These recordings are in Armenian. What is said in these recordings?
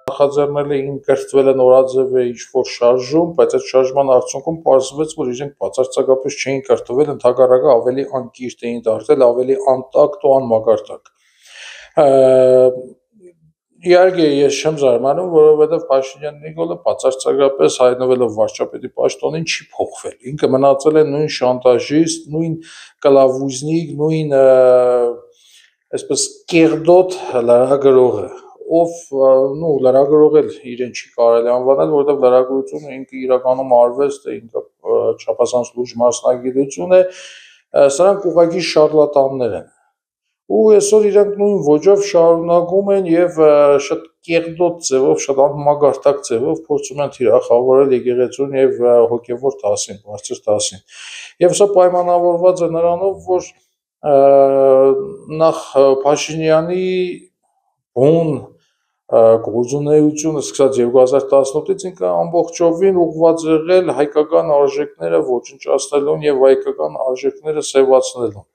նախաձեռնել էին կրթվել են նորաձև է ինչ-որ շարժում, բայց այդ շարժման արդյունքում պարզվեց, որ իրենք բացարձակապես չէին կրթվել, ընդհակառակը ավելի անկիրթ էին դարձել, ավելի անտակտ ու անմակարդակ։ Իհարկե ես չեմ զարմանում, որովհետև Փաշինյան Նիկոլը բացարձակապես հայտնվելով վարչապետի պաշտոնին չի փոխվել։ Ինքը մնացել է նույն շանտաժիստ, նույն կլավուզնիկ, նույն այսպես կեղդոտ լրագրողը, ով լրագրող էլ իրեն չի կարելի անվանել, որովհետև լրագրությունը ինքը իրականում արվեստ է, ինքը չափազանց լուրջ մասնագիտություն է, սրանք ուղղակի շարլատաններ են։ Ու այսօր իրանք նույն ոճով շարունակում են եւ շատ կեղդոտ ձևով, շատ անմագարտակ ձևով փորձում են թիրախավորել եկեղեցուն եւ հոգեվոր դասին, բարձր դասին։ Եվ սա պայմանավորված է նրանով, որ նախ Փաշինյանի բուն գործունեությունը սկսած 2018-ից ինքը ամբողջովին ուղղված եղել հայկական արժեքները ոչնչացնելուն եւ հայկական արժեքները սեւացնելուն,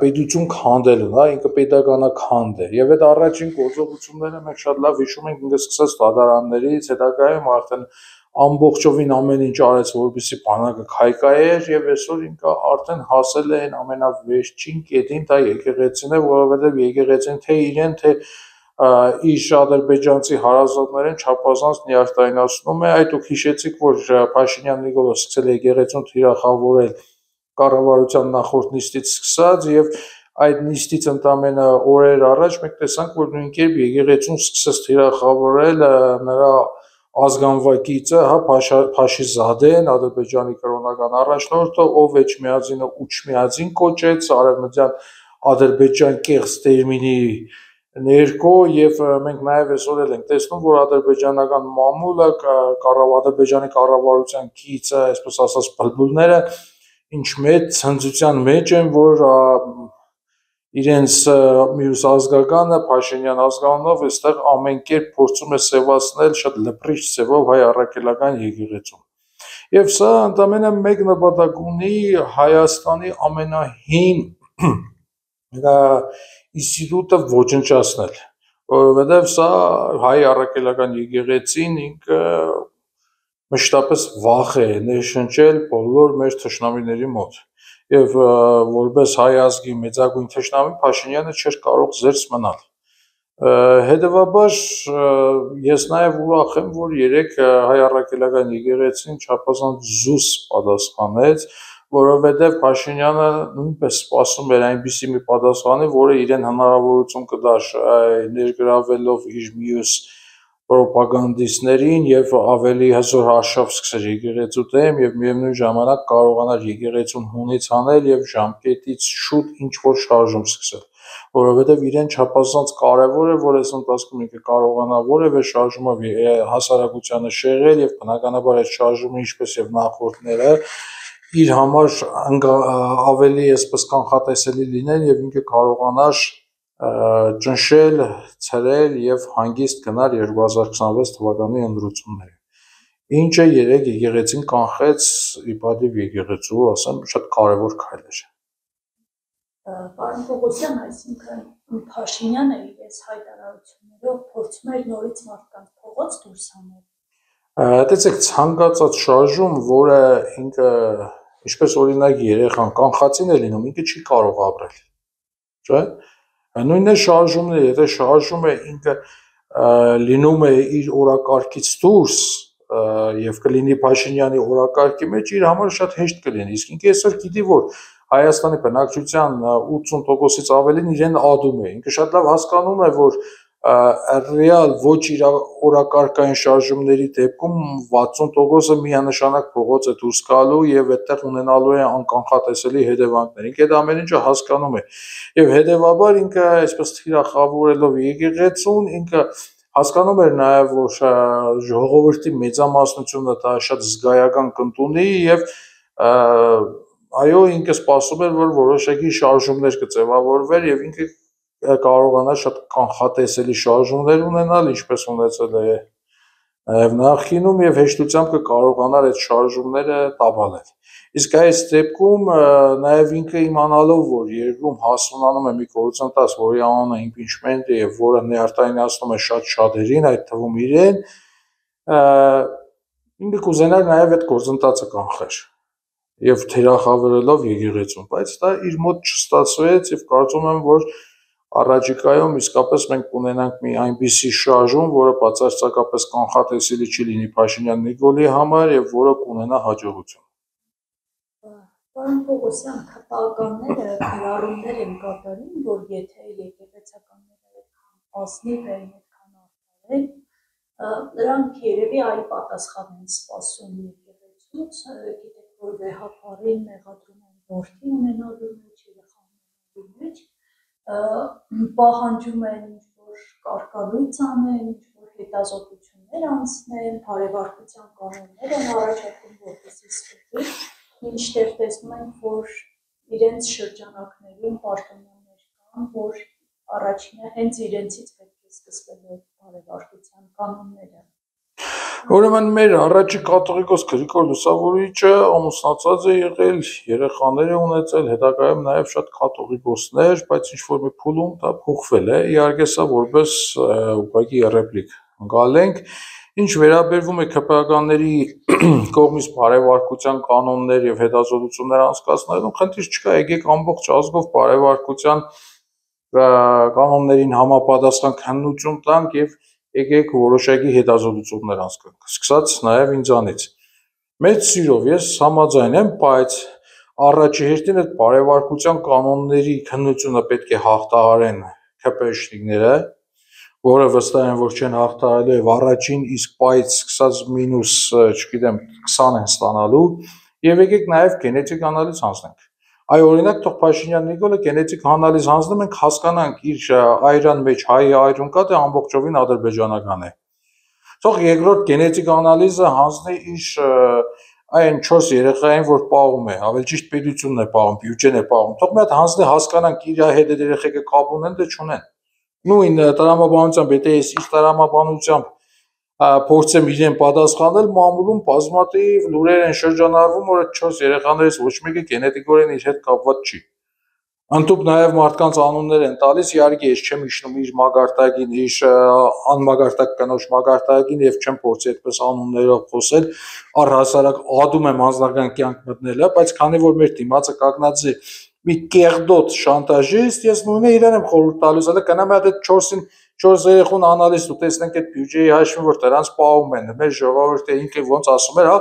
պետություն քանդելուն, ինքը պետականաքանդ է, եւ այդ առաջին գործողությունները մենք շատ լավ հիշում ենք, ինքը սկսած դատարաններից, հետագայում արդեն ամբողջովին ամեն ինչ արեց, որպեսզի բանակը քայքայեր, եւ այսօր ինքը արդեն հասել է այն ամենավերջին կետին, դա եկեղեցին է, որովհետեւ եկեղեցին թե իրեն, թե իր ադրբեջանցի հարազատներին չափազանց նյարդայնացնում է։ Այդ դուք հիշեցիք, որ Փաշինյան Նիկոլը սկսել է եկեղեցուն թիրախավորել կառավարության նախորդ նիստից սկսած եւ այդ նիստից ընդամենը օրեր առաջ մենք տեսանք, որ նույն կերպ եկեղեցուն սկսեց թիրախավորել նրա ազգանվակիցը, Փաշիզադեն, Ադրբեջանի կրոնական առաջնորդը, ով Էջմիածինը Ուչմիածին կոչեց, արևմտյան Ադրբեջան կեղծ տերմինի ներքո, եւ մենք նաեւ այսօր էլ ենք տեսնում, որ ադրբեջանական մամուլը, Ադրբեջանի կառավարության կիցը, այսպես ասած, բլբուլները ինչ մեծ ցնծության մեջ են, որ իրենց մյուս ազգականը Փաշինյան ազգանունով այստեղ ամեն կերպ փորձում է սևացնել շատ լպրիչ ձևով հայ առաքելական եկեղեցուն։ Եվ սա ընդամենը մեկ նպատակ ունի Հայաստանի ամենահին ինստիտուտը ոչնչացնել, որովհետև սա հայ առաքելական եկեղեցին ինքը մշտապես վախ է ներշնչել բոլոր մեր թշնամիների մոտ, եւ որպես հայ ազգի մեծագույն թշնամի Փաշինյանը չէր կարող զերծ մնալ։ Հետևաբար ես նաեւ ուրախ եմ, որ երեք հայ առաքելական եկեղեցին չափազանց զուս պատասխանեց, որովհետև Փաշինյանը նույնպես սպասում էր այնպիսի մի պատասխանի, որը իրեն հնարավորություն կտար ներգրավելով իր մյուս պրոպագանդիստներին եւ ավելի հզոր արշավ սկսել եկեղեցու դեմ եւ միևնույն ժամանակ կարողանար եկեղեցուն հունից անել եւ ժամկետից շուտ ինչ-որ շարժում սկսել, որովհետեւ իրեն չափազանց կարեւոր է, որ այս ընթացքում ինքը կարողանա որևէ շարժումով հասարակությանը շեղել եւ բնականաբար այդ շարժումը ինչպես եւ նախորդները իր համար ավելի այսպես կանխատեսելի լինեն եւ ինքը կարողանար ճնշել, ցրել եւ հանգիստ գնալ 2026 թվականի ընտրությունները, ինչը երեք եկեղեցին կանխեց իբադիվ եկեղեցու, ասեմ, շատ կարևոր քայլ էր։ Պարոն Պողոսյան, այսինքն Փաշինյանը իր հայտարարություններով փորձում էր նորից մարդկանց փողոց դուրս հանել։ Տեսեք, ցանկացած շարժում, որը ինքը, ինչպես օրինակ երեխան կանխածին է լինում, ինքը չի կարող ապրել, չէ՞։ Նույնն է շարժումները, եթե շարժումը ինքը լինում է իր օրակարգից դուրս եւ կլինի Փաշինյանի օրակարգի մեջ, իր համար շատ հեշտ կլինի, իսկ ինքը այսօր գիտի, որ Հայաստանի բնակչության 80%-ից ավելին իրեն ադում է, ինքը շատ լավ հասկանում է, որ ռեալ ոչ իր օրակարգային շարժումների դեպքում 60%-ը միանշանակ փողոց է դուրս գալու եւ այդտեղ ունենալու է անկանխատեսելի հետևանքներ։ Ինքը այդ ամեն ինչը հասկանում է եւ հետեւաբար ինքը այսպես թիրախավորելով եկեղեցուն, ինքը հասկանում էր նաեւ, որ ժողովրդի մեծամասնությունը դա շատ զգայական կընդունի եւ այո, ինքը սպասում էր, որ որոշակի շարժումներ կձևավորվեր եւ ինքը կարողանա շատ կանխատեսելի շարժումներ ունենալ, ինչպես ունեցել է նաև նախկինում եւ հեշտությամբ կկարողանար այդ շարժումները տապալել։ Իսկ այս դեպքում նաև ինքը իմանալով, որ երկրում հասունանում է մի գործընթաց, որի անունը impeachment է եւ որը ներարտայնացնում է շատ շատերին, այդ թվում իրեն, ինքը կուզենար նաև այդ գործընթացը կանխել եւ թիրախավորելով եկեղեցուն, բայց դա իր մոտ չստացվեց եւ կարծում եմ, որ առաջիկայում իսկապես մենք կունենանք մի այնպիսի շարժում, որը բացարձակապես կանխատեսելի չի լինի Փաշինյան-Նիկոլի համար եւ որը կունենա հաջողություն։ Պարոն Պողոսյան, քպականները գրառումներ են կատարում, որ եթե եկեղեցականները այդքան ազնիվ են, այդքան արդար են, նրանք երևի այլ պատասխան են սպասում եկեղեցուց, գիտեք, որ վեհապարին մեղադրում են որդի ունենալու մեջ, երեխա ունենալու մեջ, պահանջում են ինչ-որ կարգալույծ անեն, ինչ-որ հետազոտություններ անցնեն, բարեվարկության կանոններ են առաջարկում, որպեսզի սկսվի, մինչդեռ տեսնում ենք, որ իրենց շրջանակներում պաշտոնյաներ կան, որ առաջինը հենց իրենցից պետք է սկսվելու բարեվարկության կանոնները։ Ուրեմն մեր առաջի կաթողիկոս Գրիգոր Լուսավորիչը ամուսնացած է եղել, երեխաներ է ունեցել, հետագայում նաև շատ կաթողիկոսներ, բայց ինչ-որ մի փուլում դա փոխվել է, իհարկե սա որպես ուղղակի ռեպլիկ գալենք, ինչ վերաբերվում է ԿՊԱ-ների կողմից բարեվարկության կանոններ եւ հետազոտություններ անցկացնելուն, խնդիր չկա, եկեք ամբողջ ազգով բարեվարկության կանոններին համապատասխան քննություն տանք եւ եկեք որոշակի հետազոտություններ անցկացնենք, սկսած նաև ինձանից։ Մեծ սիրով ես համաձայն եմ, բայց առաջի հերթին այդ բարեվարկության կանոնների քննությունը պետք է հաղթահարեն ԿՊՇ-նիկները, որը վստահ եմ, որ չեն հաղթահարելու եւ առաջին իսկ պայից սկսած մինուս, չգիտեմ, 20 են ստանալու եւ եկեք նաև գենետիկ անալիզ հանձնենք։ Այ օրինակ թող Փաշինյան Նիկոլը գենետիկ անալիզ հանձնում, մենք հասկանանք իր այրան մեջ հայ այրուն կա, թե ամբողջովին ադրբեջանական է։ Թող երկրորդ գենետիկ անալիզը հանձնի իր այն 4 երեխային, որ պահում է, ավելի ճիշտ պետությունն է պահում, բյուջեն է պահում։ Թող մի հատ հանձնի հասկանանք իր հետ այդ երեխեքը կապ ունեն, թե չունեն։ Նույն տրամաբանությամբ, եթե ես իր տրամաբանությամբ փորձեմ իրեն պատասխանել, մամուլում բազմաթիվ լուրեր են շրջանառվում, որ այդ 4 երեխաներից ոչ մեկը գենետիկորեն իր հետ կապված չի։ Ընդհանուր նաև մարդկանց անուններ են տալիս, իհարկե ես չեմ իջնում իր մագարտակին, իր անմագարտակ կնոջ մագարտակին եւ չեմ փորձի այդպես անուններով խոսել, առհասարակ ադում եմ անձնական կյանք մտնելը, բայց քանի որ մեր դիմացը կանգնած է մի կեղդոտ շանտաժիստ, ես նույնը իրեն եմ խորհուրդ տալիս, հələ գնամ այդ 4-ին 4 երեխուն անալիզ ու տեսնենք այդ բյուջեի հաշվին, որ դրանց պահում են, մեր ժողովուրդը ինքը ոնց ասում էր, հա,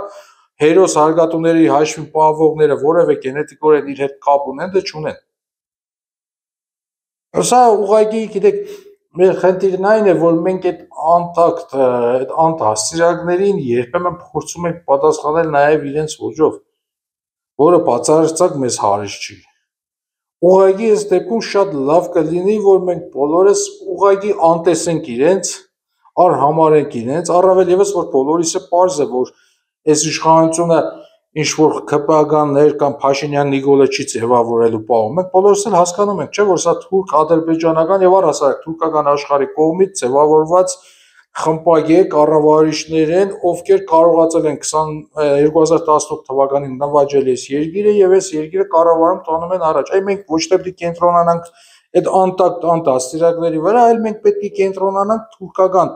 հերոս հարգատուների հաշվին պահվողները որևէ գենետիկորեն իր հետ կապ ունեն, թե չունեն։ Սա ուղղակի, գիտեք, մեր խնդիրն այն է, որ մենք այդ անտակտ, այդ անտասիրակներին երբեմն փորձում ենք պատասխանել նաև իրենց ոճով, որը բացարձակ մեզ հարիշ չի։ Ուղղակի այս դեպքում շատ լավ կլինի, որ մենք բոլորս ուղղակի անտեսենք իրենց, արհամարենք իրենց, առավել եւս որ բոլորիսը պարզ է, որ այս իշխանությունը ինչ-որ ԿՊԱ-ներ կամ Փաշինյան Նիկոլը չի ձևավորելու պահում, մենք բոլորս էլ հասկանում ենք, չէ՞, որ սա թուրք-ադրբեջանական եւ առհասարակ թուրքական աշխարհի կողմից ձևավորված խմպակե կառավարիչներ են, ովքեր կարողացել են 2018 թվականին նվաճել այս երկիրը եւ այս երկիրը կառավարում տանում են առաջ։ Այ մենք ոչ թե պետք է կենտրոնանանք այդ անտակտ անտասիրակների վրա, այլ մենք պետք է կենտրոնանանք թուրքական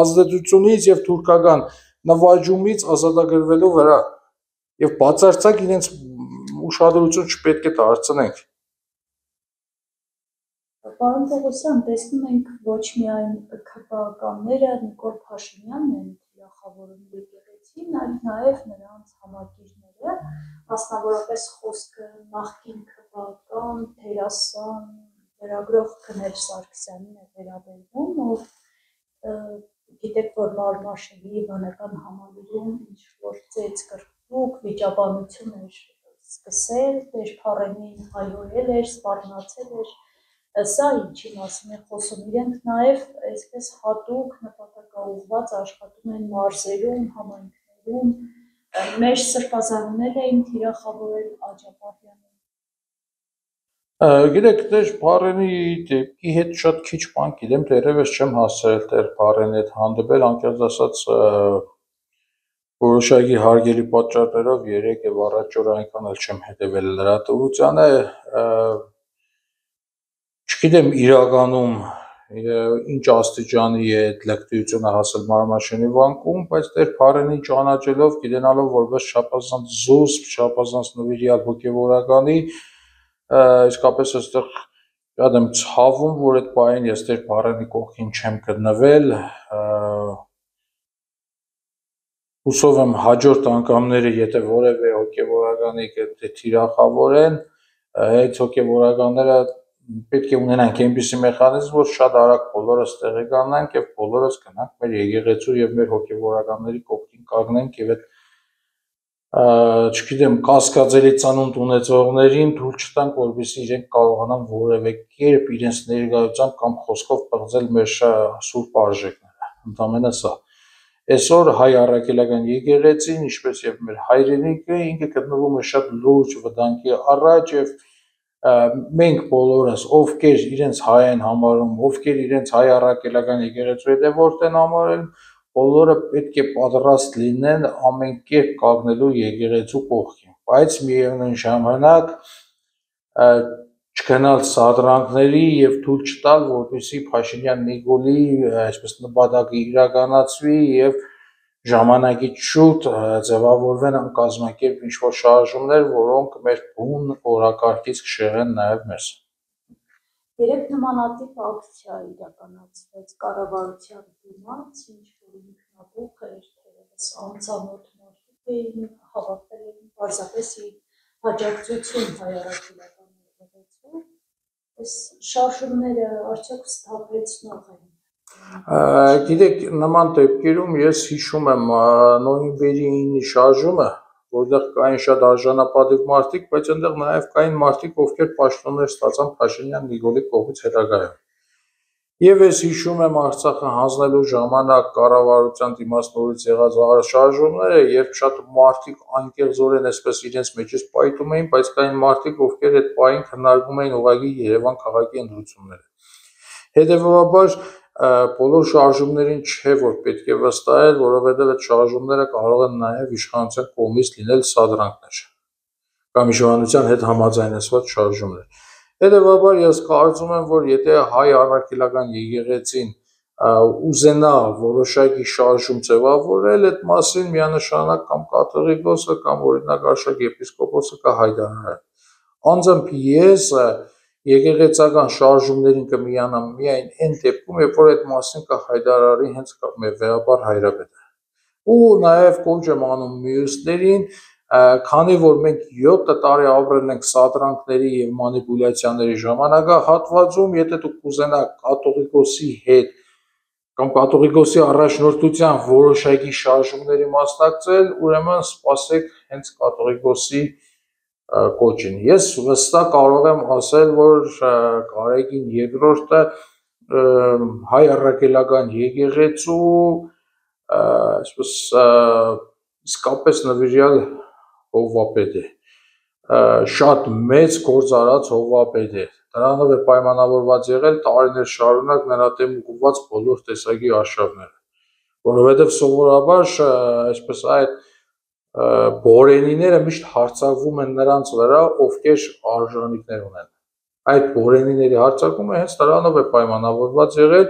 ազդեցությունից եւ թուրքական նվաճումից ազատագրվելու վրա եւ բացարձակ իրենց ուշադրություն չպետք է դարձնենք։ Պարոն Պողոսյան, տեսնում ենք ոչ միայն ԿՊԱ-ականները Նիկոլ Փաշինյանն են թիրախավորում եկեղեցին, այլ նաև նրանց համակիրները, մասնավորապես խոսքը նախկին ԿՊԱ-ական դերասան լրագրող Քնել Սարգսյանին է վերաբերվում, ով գիտեք, որ Մարմաշելի վանական համալիրում ինչ-որ ծեծ կրկնուկ վիճաբանություն էր սկսել, Տեր-Փառենին հայհոյել էր, սպառնացել էր։ Սա ինչի մասին է խոսում, իրենք նաև այսպես հատուկ նպատակաուղղված աշխատում են մարզերում, համայնքներում, մեր սրբազաններ էին թիրախավորել Աջապահյանին։ Գիտեք, դեր Փարենի դեպքի հետ շատ քիչ բան գիտեմ, դեռևս չեմ հասցրել դեր Փարենի հետ հանդիպել, անկեղծ ասած որոշակի հարգելի պատճառներով 3 եւ առաջ օր այնքան էլ չեմ հետևել լրատվությանը, չգիտեմ իրականում ինչ աստիճանի է այդ լկտիությունը հասել Մանրամաշենի վանքում, բայց դեր Փարենին ճանաչելով, գիտենալով որպես չափազանց զուսպ, չափազանց նվիրյալ հոգևորականի, իսկապես այստեղ շատ եմ ցավում, որ այդ պահին ես դեր Փարենի կողքին չեմ գտնվել, հուսով եմ հաջորդ անգամները, եթե որևէ հոգևորականի թիրախավորեն, այդ հոգևորականները պետք է ունենանք այնպիսի մեխանիզմ, որ շատ արագ բոլորս տեղեկանանք եւ բոլորս գնանք մեր եկեղեցու եւ մեր հոգևորականների կողքին կանգնենք եւ այդ չգիտեմ, կասկածելի ծանոթ ունեցողներին թույլ չտանք, որպեսզի իրենք կարողանան որևէ կերպ իրենց ներկայությամբ կամ խոսքով պղծել մեր սուրբ արժեքները, ընդամենը սա։ Այսօր հայ առաքելական եկեղեցին, ինչպես եւ մեր հայրենիքը, ինքը գտնվում է շատ լուրջ վտանգի առաջ եւ մենք բոլորս, ովքեր իրենց հայ են համարում, ովքեր իրենց հայ առաքելական եկեղեցու հետևորդ են համարել, բոլորը պետք է պատրաստ լինեն ամեն կերպ կանգնելու եկեղեցու կողքին, բայց միևնույն ժամանակ չգնալ սադրանքների եւ թույլ չտալ, որպեսզի Փաշինյան Նիկոլի այսպես նպատակը իրականացվի եւ ժամանակից շուտ ձևավորվեն կազմակերպ ինչ-որ շարժումներ, որոնք մեր բուն օրակարգից կշեղեն նաեւ մեզ։ Երեք նմանատիպ ակցիա իրականացվեց կառավարության դիմաց, ինչ որ ինքնաբուխ էր, թերևս անծանոթ մարդիկ էին, հավաքվել էին պարզապես աջակցություն հայ առաքելական եկեղեցու, այս շարժումները արդյոք սթափեցնող են։ Գիտեք, նման դեպքերում ես հիշում եմ նոյեմբերի 9-ի շարժումը, որտեղ կային շատ արժանապատիվ մարդիկ, բայց այնտեղ նաև կային մարդիկ, ովքեր պաշտոններ ստացան Փաշինյան Նիկոլի կողմից հետագայում։ Եվ ես հիշում եմ Արցախը հանձնելու ժամանակ կառավարության դիմաց նորից եղած շարժումները, երբ շատ մարդիկ անկեղծորեն այսպես իրենց մեջից պայթում էին, բայց կային մարդիկ, ովքեր այդ պահին քննարկում էին ուղղակի Երևան քաղաքի ընտրությունները։ Հետևաբար բոլոր շարժումներին չէ, որ պետք է վստահել, որովհետև այդ շարժումները կարող են նաև իշխանության կողմից լինել սադրանքներ կամ իշխանության հետ համաձայնեցված շարժումներ։ Հետևաբար ես կարծում եմ, որ եթե հայ առաքելական եկեղեցին ուզենա որոշակի շարժում ձևավորել, այդ մասին միանշանակ կամ կաթողիկոսը կամ օրինակ Արշակ եպիսկոպոսը կհայտարարեն։ Անձամբ ես եկեղեցական շարժումներին կմիանամ միայն այն դեպքում, երբ որ այդ մասին կհայտարարի հենց Վերապար Հայրապետը։ Ու նաև կոչ եմ անում մյուսներին, քանի որ մենք 7 տարի ապրել ենք սադրանքների եւ մանիպուլյացիաների ժամանակահատվածում, եթե դուք կուզենաք կաթողիկոսի հետ կամ կաթողիկոսի առաջնորդությամբ որոշակի շարժումների մասնակցել, ուրեմն սպասեք հենց կաթողիկոսի կոչին։ Ես վստահ կարող եմ ասել, որ Կարեգին երկրորդը հայ առաքելական եկեղեցու այսպես իսկապես նվիրյալ հովվապետ է, շատ մեծ գործ արած հովվապետ է, դրանով է պայմանավորված եղել տարիներ շարունակ նրա դեմ ուղղված բոլոր տեսակի արշավները, որովհետև սովորաբար այսպես այդ բորենիները միշտ հարձակվում են նրանց վրա, ովքեր արժանինքներ ունեն։ Այդ բորենիների հարձակումը հենց դրանով է պայմանավորված եղել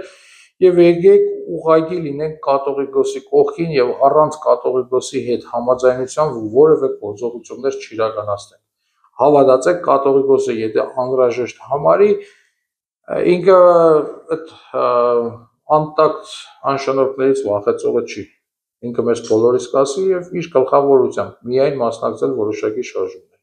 եւ եկեք ուղղակի լինենք կաթողիկոսի կողքին եւ առանց կաթողիկոսի հետ համաձայնության որևէ գործողություններ չիրականացնենք։ Հավատացեք կաթողիկոսը եթե անհրաժեշտ համարի, ինքը այդ անտակտ անշնորհքներից վախեցողը չի։ Ինքը մեզ բոլորիս կասի եւ իր գլխավորությամբ միայն մասնակցել որոշակի շարժումների։